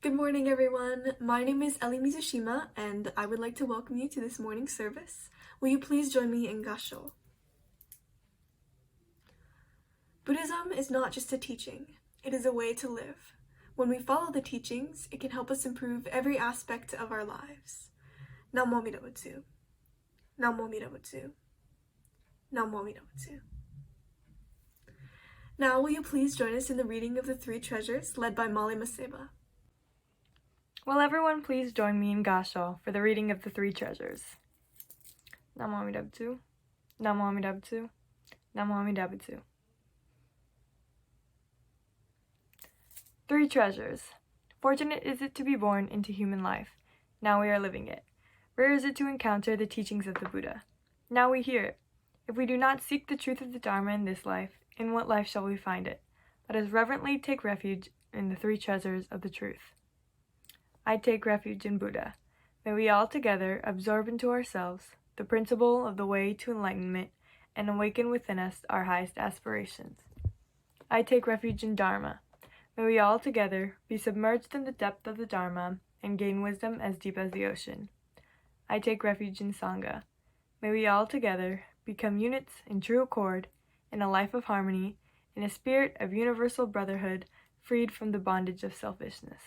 Good morning, everyone. My name is Ellie Mizushima, and I would like to welcome you to this morning's service. Will you please join me in Gasho? Buddhism is not just a teaching, it is a way to live. When we follow the teachings, it can help us improve every aspect of our lives. Namo Amida Butsu. Namo Amida Butsu. Namo Amida Butsu. Now, will you please join us in the reading of the Three Treasures, led by Molly Maseba? Will everyone please join me in Gasho for the reading of the Three Treasures? Namo Amida Butsu, Namo Amida Butsu, Namo Amida Butsu. Three Treasures. Fortunate is it to be born into human life. Now we are living it. Rare is it to encounter the teachings of the Buddha. Now we hear it. If we do not seek the truth of the Dharma in this life, in what life shall we find it? Let us reverently take refuge in the three treasures of the truth. I take refuge in Buddha. May we all together absorb into ourselves the principle of the way to enlightenment and awaken within us our highest aspirations. I take refuge in Dharma. May we all together be submerged in the depth of the Dharma and gain wisdom as deep as the ocean. I take refuge in Sangha. May we all together become units in true accord, in a life of harmony, in a spirit of universal brotherhood, freed from the bondage of selfishness.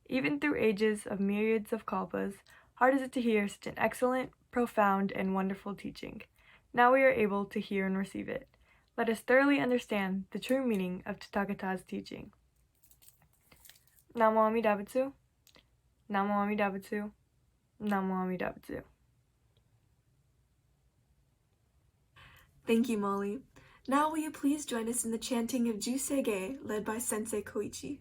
Even through ages of myriads of kalpas, hard is it to hear such an excellent, profound, and wonderful teaching. Now we are able to hear and receive it. Let us thoroughly understand the true meaning of Tathagata's teaching. Namo Amida Butsu, Namo Amida Butsu, Namo Amida Butsu. Thank you, Molly. Now will you please join us in the chanting of Jusei, led by Sensei Koichi?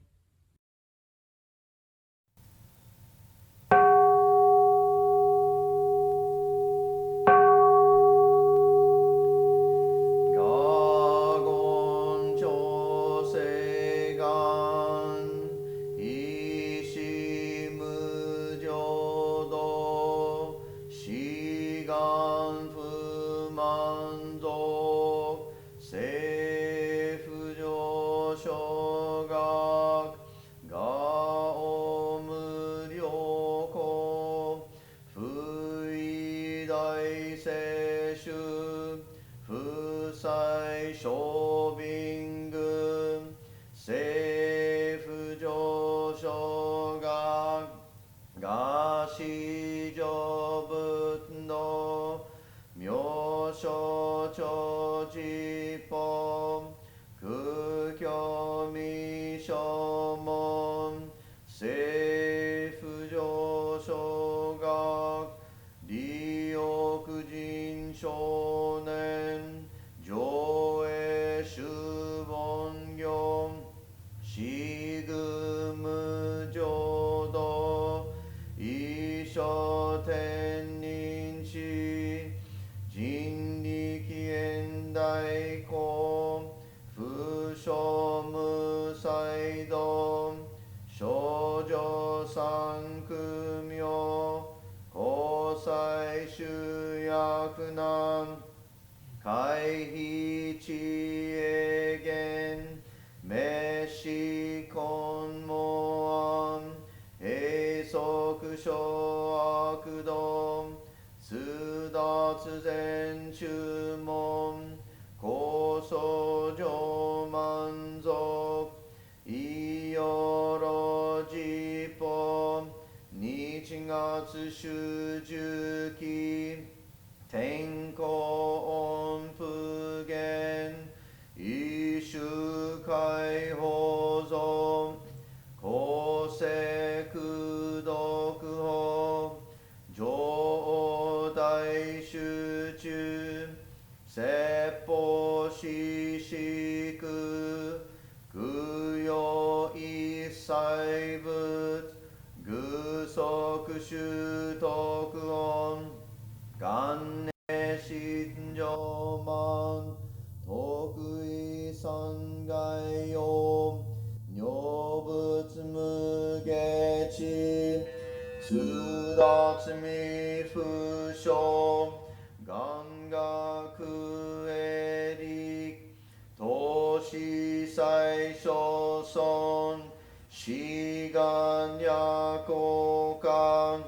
願逆行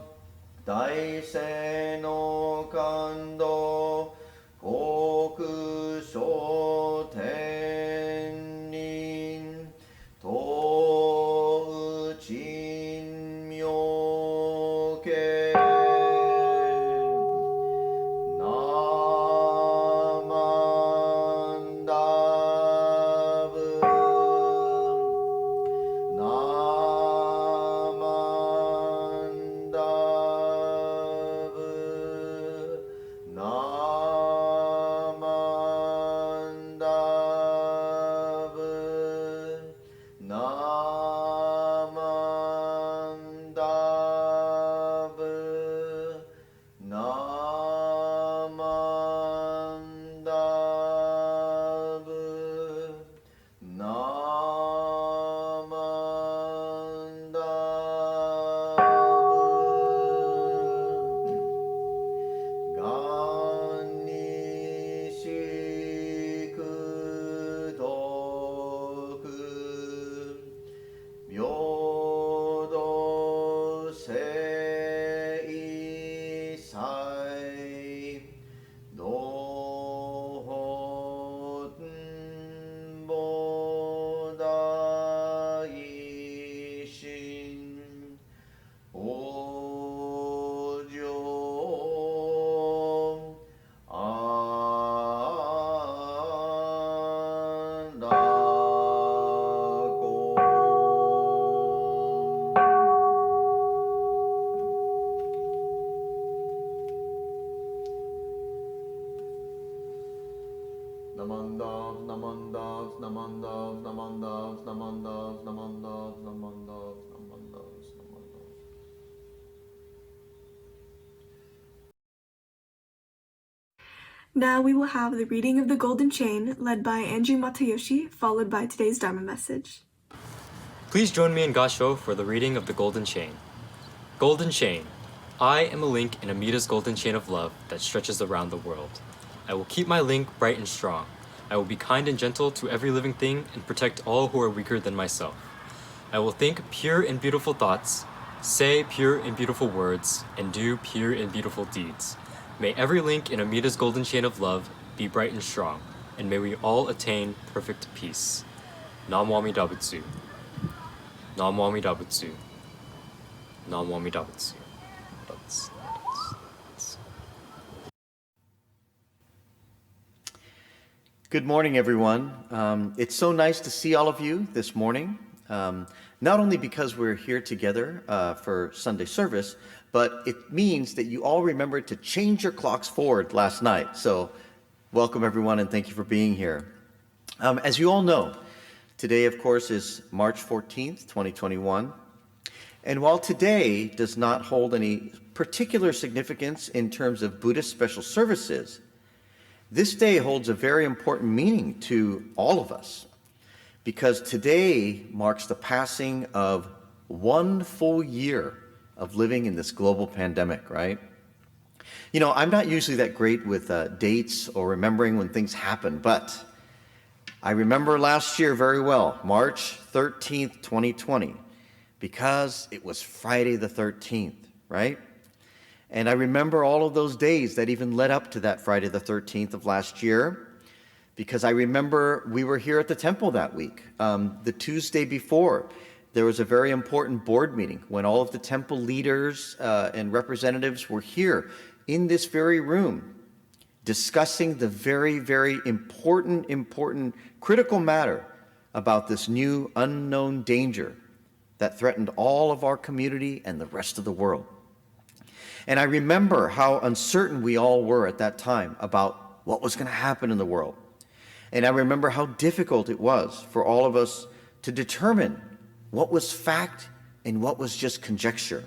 大聖の感動国書天人東鎮妙慶ナマンダブナマンダブナマンダブナマンダブナマンダブナマンダブがんにしくとく平等性祭道本菩提心往生安楽Namandavs, namandavs, namandavs, namandavs, namandavs, namandavs, namandavs, namandavs, namandavs. Now we will have the reading of the Golden Chain, led by Andrew Matayoshi, followed by today's Dharma message. Please join me in Gasho for the reading of the Golden Chain. Golden Chain. I am a link in Amita's golden chain of love that stretches around the world. I will keep my link bright and strong. I will be kind and gentle to every living thing and protect all who are weaker than myself. I will think pure and beautiful thoughts, say pure and beautiful words, and do pure and beautiful deeds. May every link in Amita's golden chain of love be bright and strong, and may we all attain perfect peace. Namo Amida Butsu. Namo Amida Butsu. Namo Amida Butsu. Good morning, everyone. It's so nice to see all of you this morning, not only because we're here together for Sunday service, but it means that you all remembered to change your clocks forward last night. So welcome, everyone, and thank you for being here. As you all know, today, of course, is March 14th, 2021. And while today does not hold any particular significance in terms of Buddhist special services, this day holds a very important meaning to all of us, because today marks the passing of 1 full year of living in this global pandemic, right? You know, I'm not usually that great with dates or remembering when things happen, but I remember last year very well, March 13th, 2020, because it was Friday the 13th, right? And I remember all of those days that even led up to that Friday the 13th of last year, because I remember we were here at the temple that week. The Tuesday before, there was a very important board meeting when all of the temple leaders and representatives were here in this very room discussing the very, very important, critical matter about this new unknown danger that threatened all of our community and the rest of the world. And I remember how uncertain we all were at that time about what was going to happen in the world. And I remember how difficult it was for all of us to determine what was fact and what was just conjecture.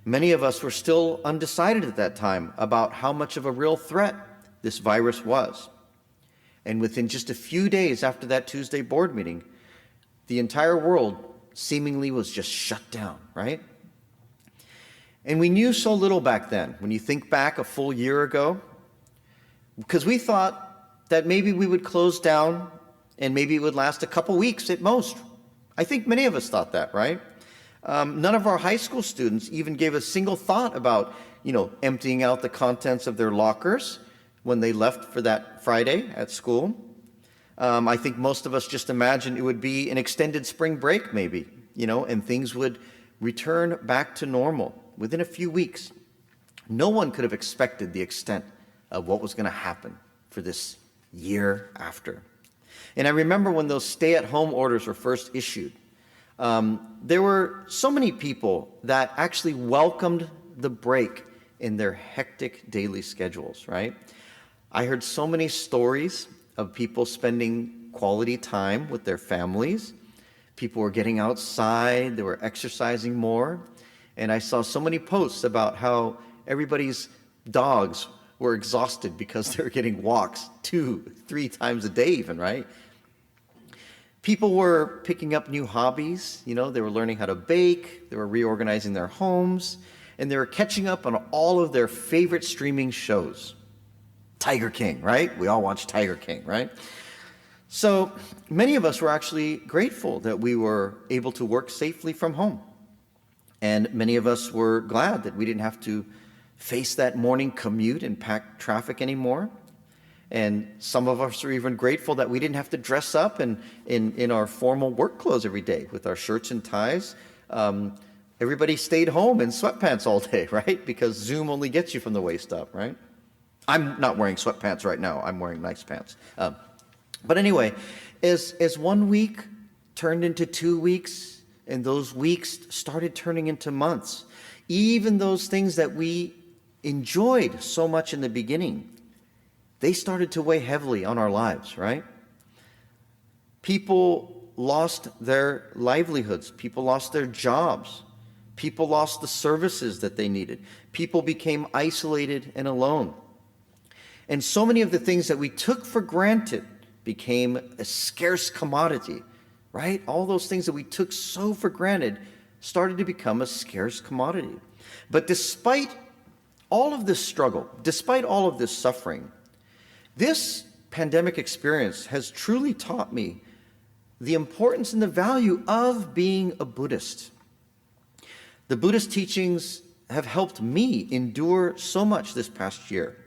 Many of us were still undecided at that time about how much of a real threat this virus was. And within just a few days after that Tuesday board meeting, the entire world seemingly was just shut down, right? And we knew so little back then, when you think back a full year ago, because we thought that maybe we would close down and maybe it would last a couple weeks at most. I think many of us thought that, right? None of our high school students even gave a single thought about, emptying out the contents of their lockers when they left for that Friday at school. I think most of us just imagined it would be an extended spring break maybe, and things would return back to normal within a few weeks. No one could have expected the extent of what was going to happen for this year after. And I remember when those stay-at-home orders were first issued, there were so many people that actually welcomed the break in their hectic daily schedules, right? I heard so many stories of people spending quality time with their families. People were getting outside, they were exercising more, and I saw so many posts about how everybody's dogs were exhausted because they were getting walks 2-3 times a day even, right? People were picking up new hobbies, they were learning how to bake, they were reorganizing their homes, and they were catching up on all of their favorite streaming shows. Tiger King, right? We all watch Tiger King, right? So many of us were actually grateful that we were able to work safely from home. And many of us were glad that we didn't have to face that morning commute and packed traffic anymore. And some of us are even grateful that we didn't have to dress up in our formal work clothes every day with our shirts and ties. Everybody stayed home in sweatpants all day, right? Because Zoom only gets you from the waist up, right? I'm not wearing sweatpants right now. I'm wearing nice pants. But anyway, as 1 week turned into 2 weeks, and those weeks started turning into months, even those things that we enjoyed so much in the beginning, they started to weigh heavily on our lives, right? People lost their livelihoods. People lost their jobs. People lost the services that they needed. People became isolated and alone. And so many of the things that we took for granted became a scarce commodity, right? All those things that we took so for granted started to become a scarce commodity. But despite all of this struggle, despite all of this suffering, this pandemic experience has truly taught me the importance and the value of being a Buddhist. The Buddhist teachings have helped me endure so much this past year.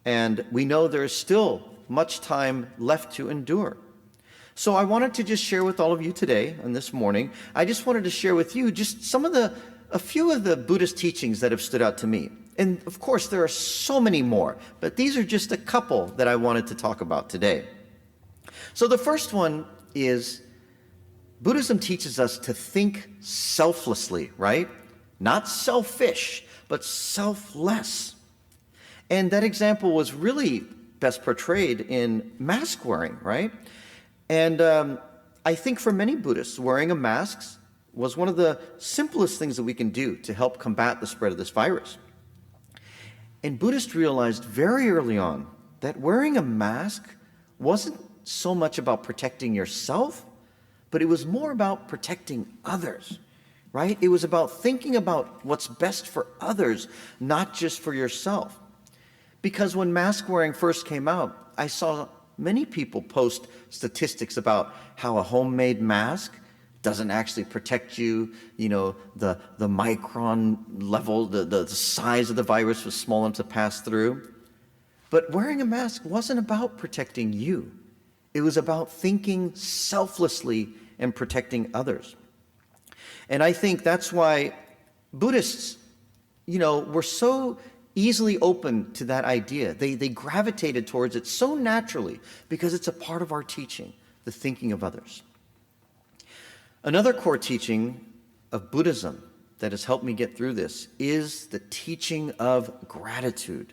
And we know there is still much time left to endure. So I wanted to just share with all of you today and this morning, I just wanted to share with you just a few of the Buddhist teachings that have stood out to me. And of course, there are so many more, but these are just a couple that I wanted to talk about today. So the first one is Buddhism teaches us to think selflessly, right? Not selfish, but selfless. And that example was really best portrayed in mask wearing, right? And I think for many Buddhists, wearing a mask was one of the simplest things that we can do to help combat the spread of this virus. And Buddhists realized very early on that wearing a mask wasn't so much about protecting yourself, but it was more about protecting others, right? It was about thinking about what's best for others, not just for yourself. Because when mask wearing first came out, I saw many people post statistics about how a homemade mask doesn't actually protect you, the micron level, the size of the virus was small enough to pass through. But wearing a mask wasn't about protecting you. It was about thinking selflessly and protecting others. And I think that's why Buddhists, were so easily open to that idea. They gravitated towards it so naturally because it's a part of our teaching, the thinking of others. Another core teaching of Buddhism that has helped me get through this is the teaching of gratitude,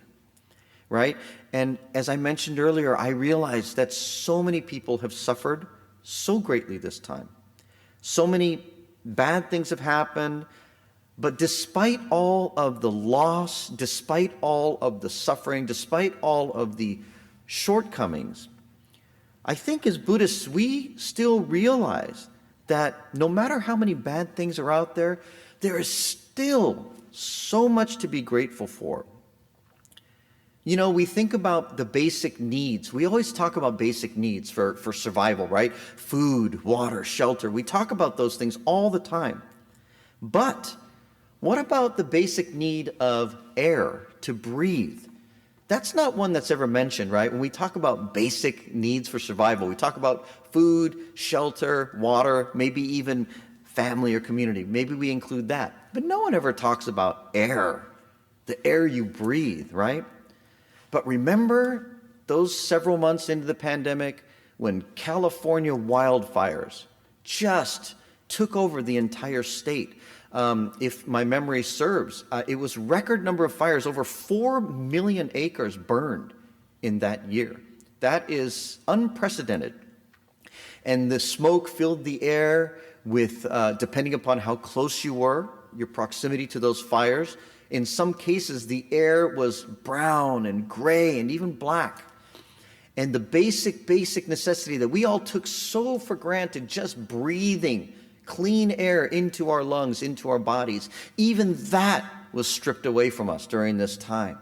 right? And as I mentioned earlier, I realized that so many people have suffered so greatly this time. So many bad things have happened, but despite all of the loss, despite all of the suffering, despite all of the shortcomings, I think as Buddhists, we still realize that no matter how many bad things are out there, there is still so much to be grateful for. We think about the basic needs. We always talk about basic needs for survival, right? Food, water, shelter. We talk about those things all the time. But what about the basic need of air to breathe? That's not one that's ever mentioned, right? When we talk about basic needs for survival, we talk about food, shelter, water, maybe even family or community. Maybe we include that. But no one ever talks about air, the air you breathe, right? But remember those several months into the pandemic when California wildfires just took over the entire state. If my memory serves, it was record number of fires, over 4 million acres burned in that year. That is unprecedented. And the smoke filled the air with, depending upon how close you were, your proximity to those fires. In some cases, the air was brown and gray and even black. And the basic necessity that we all took so for granted, just breathing clean air into our lungs, into our bodies, even that was stripped away from us during this time.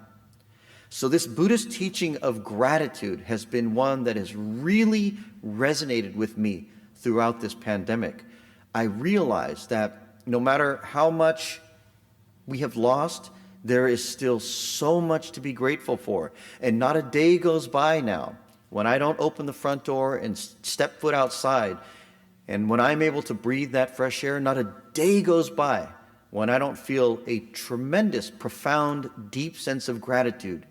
So this Buddhist teaching of gratitude has been one that has really resonated with me throughout this pandemic. I realize that no matter how much we have lost, there is still so much to be grateful for. And not a day goes by now when I don't open the front door and step foot outside, and when I'm able to breathe that fresh air, not a day goes by when I don't feel a tremendous, profound, deep sense of gratitude,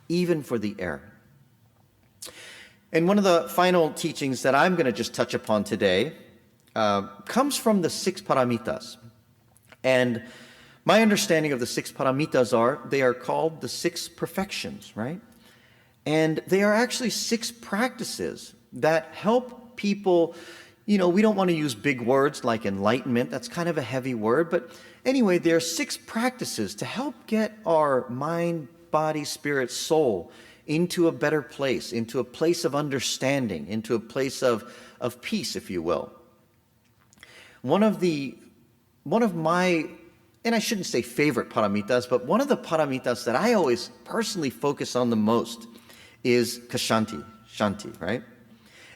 even for the air. And one of the final teachings that I'm going to just touch upon today comes from the 6 paramitas. And my understanding of the 6 paramitas they are called the 6 perfections, right? And they are actually 6 practices that help people. We don't want to use big words like enlightenment. That's kind of a heavy word. But anyway, there are 6 practices to help get our mind, body, spirit, soul into a better place, into a place of understanding, into a place of peace, if you will. One of my, and I shouldn't say favorite paramitas, but one of the paramitas that I always personally focus on the most is Kshanti, Shanti, right?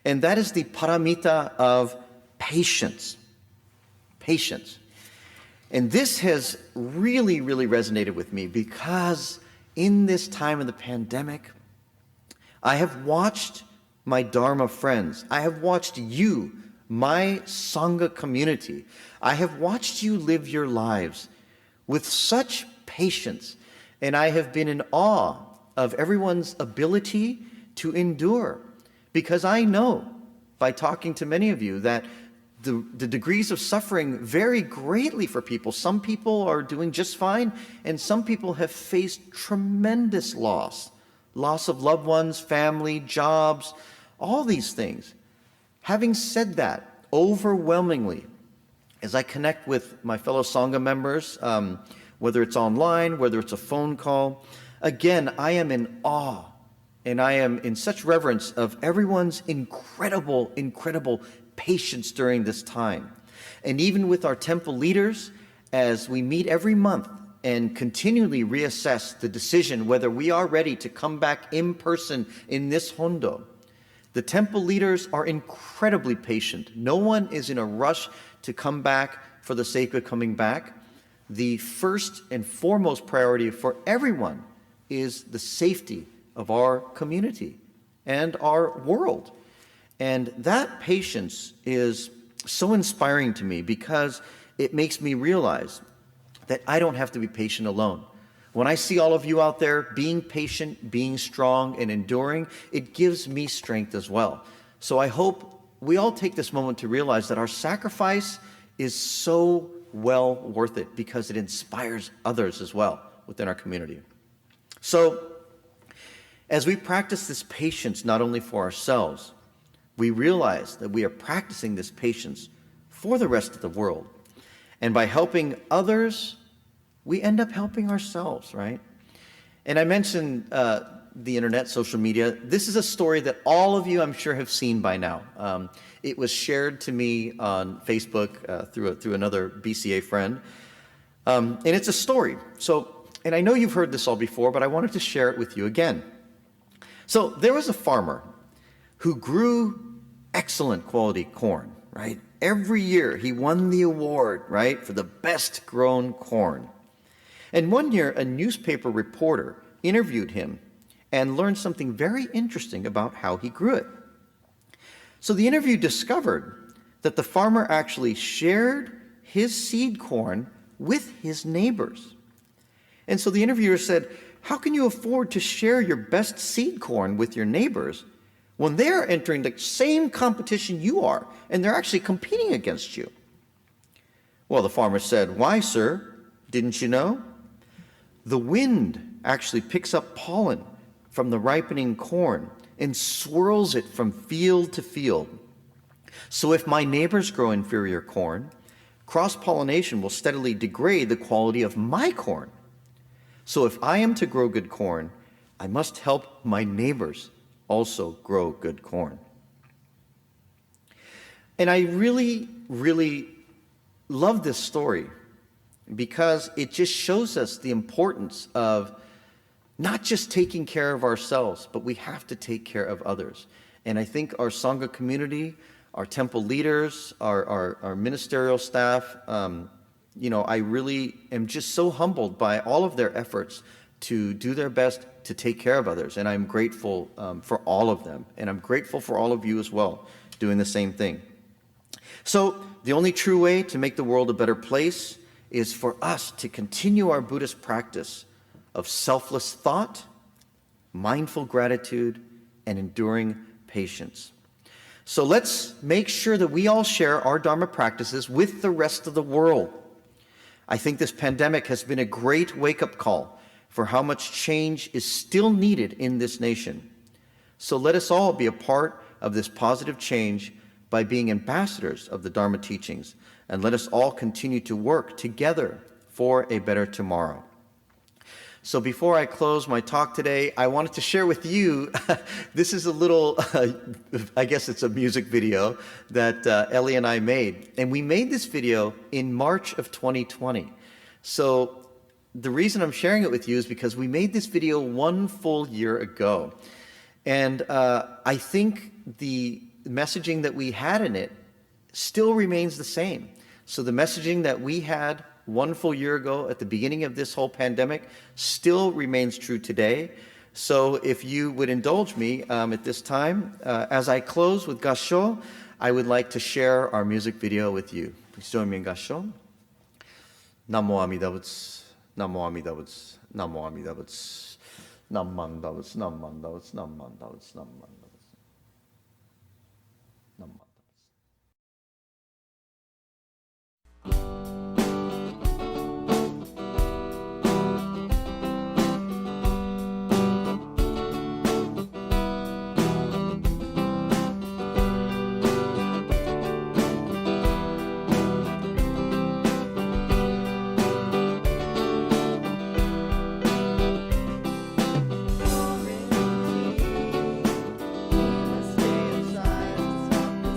And that is the paramita of patience. Patience. And this has really, really resonated with me because in this time of the pandemic, I have watched my Dharma friends. I have watched you, my Sangha community. I have watched you live your lives with such patience. And I have been in awe of everyone's ability to endure. Because I know, by talking to many of you, that the degrees of suffering vary greatly for people. Some people are doing just fine, and some people have faced tremendous loss of loved ones, family, jobs, all these things. Having said that, overwhelmingly, as I connect with my fellow Sangha members, whether it's online, whether it's a phone call, again, I am in awe. And I am in such reverence of everyone's incredible, incredible patience during this time. And even with our temple leaders, as we meet every month and continually reassess the decision whether we are ready to come back in person in this Hondo, the temple leaders are incredibly patient. No one is in a rush to come back for the sake of coming back. The first and foremost priority for everyone is the safety of our community and our world. And that patience is so inspiring to me because it makes me realize that I don't have to be patient alone. When I see all of you out there being patient, being strong, and enduring, it gives me strength as well. So I hope we all take this moment to realize that our sacrifice is so well worth it because it inspires others as well within our community. So, as we practice this patience not only for ourselves, we realize that we are practicing this patience for the rest of the world. And by helping others, we end up helping ourselves, right? And I mentioned the internet, social media. This is a story that all of you, I'm sure, have seen by now. It was shared to me on Facebook through another BCA friend. And it's a story. And I know you've heard this all before, but I wanted to share it with you again. So there was a farmer who grew excellent quality corn, right? Every year he won the award, right, for the best grown corn. And one year, a newspaper reporter interviewed him and learned something very interesting about how he grew it. So the interview discovered that the farmer actually shared his seed corn with his neighbors. And so the interviewer said, "How can you afford to share your best seed corn with your neighbors when they're entering the same competition you are, and they're actually competing against you?" Well, the farmer said, "Why, sir? Didn't you know? The wind actually picks up pollen from the ripening corn and swirls it from field to field. So if my neighbors grow inferior corn, cross-pollination will steadily degrade the quality of my corn. So if I am to grow good corn, I must help my neighbors also grow good corn." And I really, really love this story because it just shows us the importance of not just taking care of ourselves, but we have to take care of others. And I think our Sangha community, our temple leaders, our ministerial staff, I really am just so humbled by all of their efforts to do their best to take care of others. And I'm grateful for all of them. And I'm grateful for all of you as well, doing the same thing. So the only true way to make the world a better place is for us to continue our Buddhist practice of selfless thought, mindful gratitude, and enduring patience. So let's make sure that we all share our Dharma practices with the rest of the world. I think this pandemic has been a great wake-up call for how much change is still needed in this nation. So let us all be a part of this positive change by being ambassadors of the Dharma teachings, and let us all continue to work together for a better tomorrow. So before I close my talk today, I wanted to share with you, this is a little, I guess it's a music video that Ellie and I made. And we made this video in March of 2020. So the reason I'm sharing it with you is because we made this video 1 full year ago. And I think the messaging that we had in it still remains the same. So the messaging that we had 1 full year ago at the beginning of this whole pandemic still remains true today. So if you would indulge me at this time, as I close with Gassho, I would like to share our music video with you. Please join me in Gassho. Namo Amida Butsu, Namo Amida Butsu, Namo Amida Butsu, Namman Butsu, Namman Butsu, Namman Butsu, Namman Butsu, Namman Butsu. Stay inside, stop the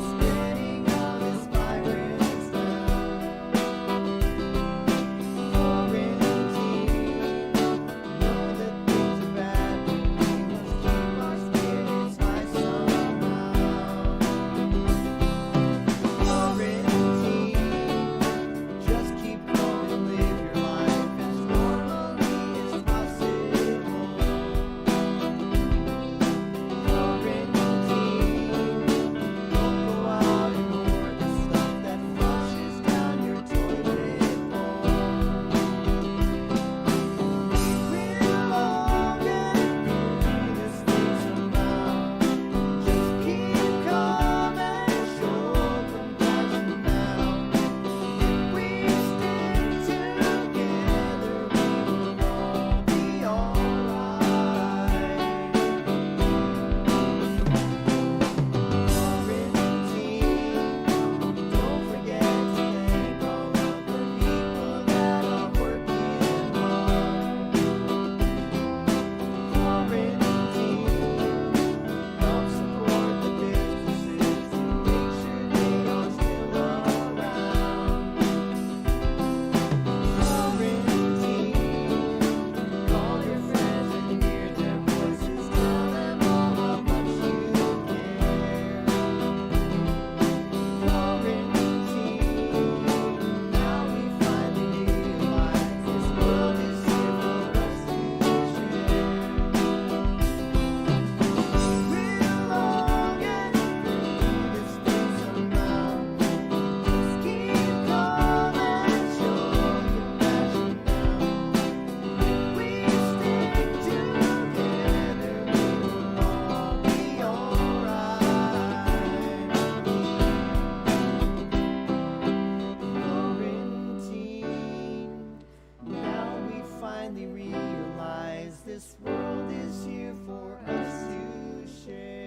finally realize this world is here for us to share.